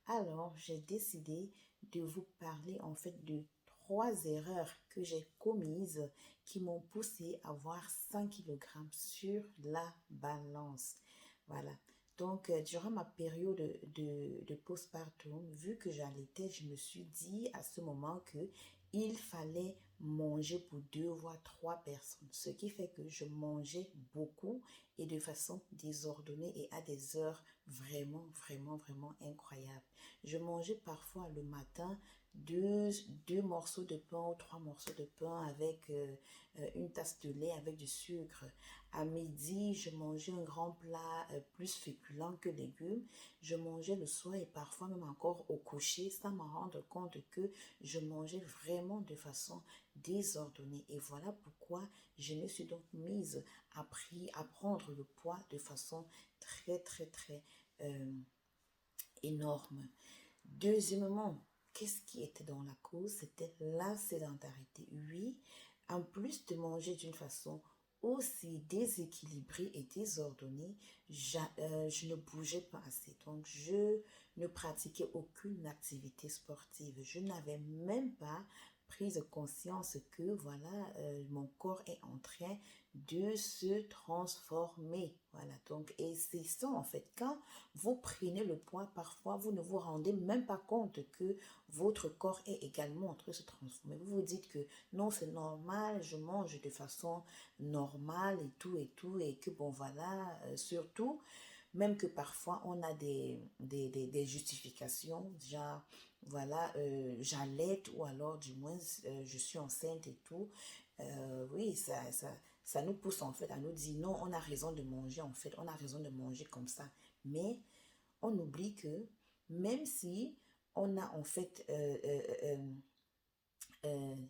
Alors, j'ai décidé de vous parler en fait de 3 erreurs que j'ai commises qui m'ont poussé à avoir 100 kilogrammes sur la balance. Voilà. Donc, durant ma période de postpartum, vu que j'allaitais, je me suis dit à ce moment que il fallait manger pour 2 voire 3 personnes. Ce qui fait que je mangeais beaucoup et de façon désordonnée et à des heures vraiment incroyables. Je mangeais parfois le matin deux morceaux de pain ou 3 morceaux de pain avec une tasse de lait avec du sucre. À midi, je mangeais un grand plat plus féculent que légumes. Je mangeais le soir et parfois même encore au coucher sans me rendre compte que je mangeais vraiment de façon désordonnée. Et voilà pourquoi je me suis donc mise à prendre le poids de façon très euh, énorme. Deuxièmement, qu'est-ce qui était dans la cause? C'était la sédentarité. Oui, en plus de manger d'une façon aussi déséquilibrée et désordonnée, je ne bougeais pas assez. Donc, je ne pratiquais aucune activité sportive. Je n'avais même pas prise conscience que voilà, mon corps est en train de se transformer. Voilà, donc, et c'est ça en fait. Quand vous prenez le poids, parfois vous ne vous rendez même pas compte que votre corps est également en train de se transformer. Vous vous dites que non, c'est normal, je mange de façon normale et tout, et que bon voilà, surtout, même que parfois on a des justifications, genre voilà, j'allaite ou alors du moins je suis enceinte et tout. Oui, ça nous pousse en fait à nous dire non, on a raison de manger en fait, on a raison de manger comme ça. Mais on oublie que même si on a en fait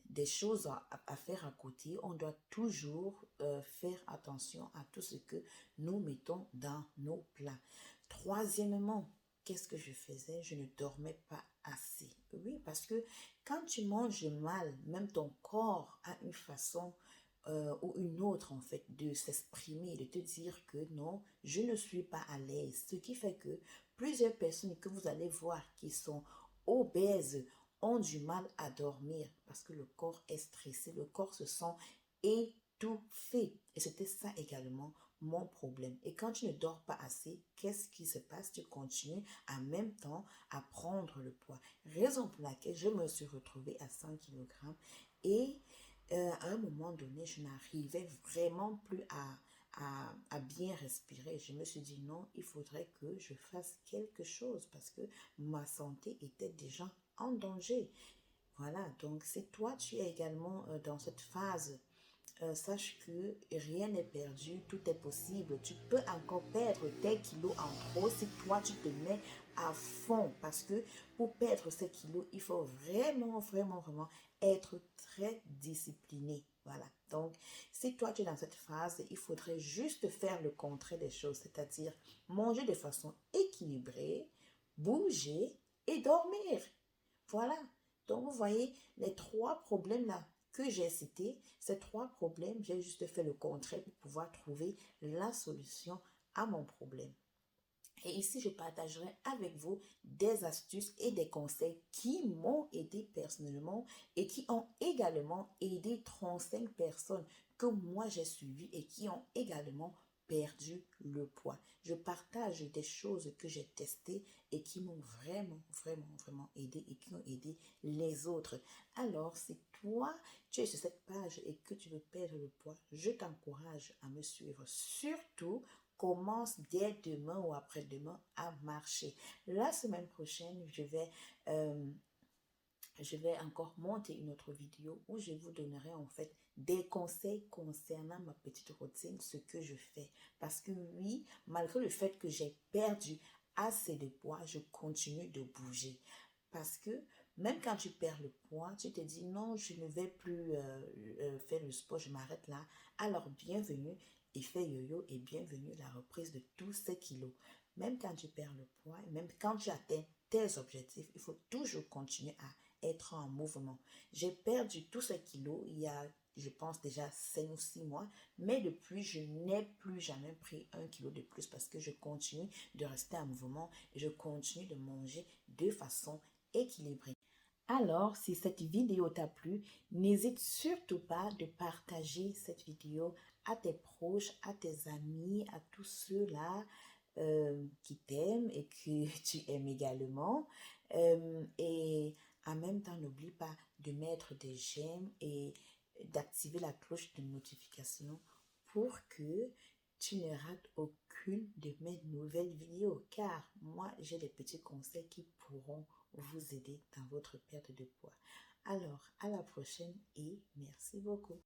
des choses à faire à côté, on doit toujours faire attention à tout ce que nous mettons dans nos plats. Troisièmement, qu'est-ce que je faisais? Je ne dormais pas assez. Oui, parce que quand tu manges mal, même ton corps a une façon ou une autre en fait de s'exprimer, de te dire que non, je ne suis pas à l'aise. Ce qui fait que plusieurs personnes que vous allez voir qui sont obèses ont du mal à dormir parce que le corps est stressé, le corps se sent étouffé. Et c'était ça également mon problème. Et quand tu ne dors pas assez, qu'est-ce qui se passe? Tu continues en même temps à prendre le poids. Raison pour laquelle je me suis retrouvée à 100 kilogrammes et à un moment donné, je n'arrivais vraiment plus à bien respirer. Je me suis dit non, il faudrait que je fasse quelque chose parce que ma santé était déjà en danger. Voilà, donc si toi tu es également dans cette phase, sache que rien n'est perdu, tout est possible. Tu peux encore perdre tes kilos en trop si toi tu te mets à fond. Parce que pour perdre ces kilos, il faut vraiment être très discipliné. Voilà. Donc, si toi tu es dans cette phase, il faudrait juste faire le contraire des choses, c'est-à-dire manger de façon équilibrée, bouger et dormir. Voilà. Donc, vous voyez, les 3 problèmes-là que j'ai cités, ces 3 problèmes, j'ai juste fait le contraire pour pouvoir trouver la solution à mon problème. Et ici, je partagerai avec vous des astuces et des conseils qui m'ont aidé personnellement et qui ont également aidé 35 personnes que moi j'ai suivies et qui ont également perdu le poids. Je partage des choses que j'ai testées et qui m'ont vraiment aidé et qui ont aidé les autres. Alors, si toi, tu es sur cette page et que tu veux perdre le poids, je t'encourage à me suivre. Surtout, commence dès demain ou après-demain à marcher. La semaine prochaine, je vais encore monter une autre vidéo où je vous donnerai en fait des conseils concernant ma petite routine, ce que je fais. Parce que oui, malgré le fait que j'ai perdu assez de poids, je continue de bouger. Parce que même quand tu perds le poids, tu te dis non, je ne vais plus faire le sport, je m'arrête là. Alors bienvenue, effet yo-yo et bienvenue la reprise de tous ces kilos. Même quand tu perds le poids, même quand tu atteins tes objectifs, il faut toujours continuer à être en mouvement. J'ai perdu tous ces kilos il y a je pense déjà 5 ou 6 mois. Mais depuis, je n'ai plus jamais pris 1 kilo de plus parce que je continue de rester en mouvement et je continue de manger de façon équilibrée. Alors, si cette vidéo t'a plu, n'hésite surtout pas de partager cette vidéo à tes proches, à tes amis, à tous ceux-là qui t'aiment et que tu aimes également. Et en même temps, n'oublie pas de mettre des j'aime et d'activer la cloche de notification pour que tu ne rates aucune de mes nouvelles vidéos. Car moi, j'ai des petits conseils qui pourront vous aider dans votre perte de poids. Alors, à la prochaine et merci beaucoup.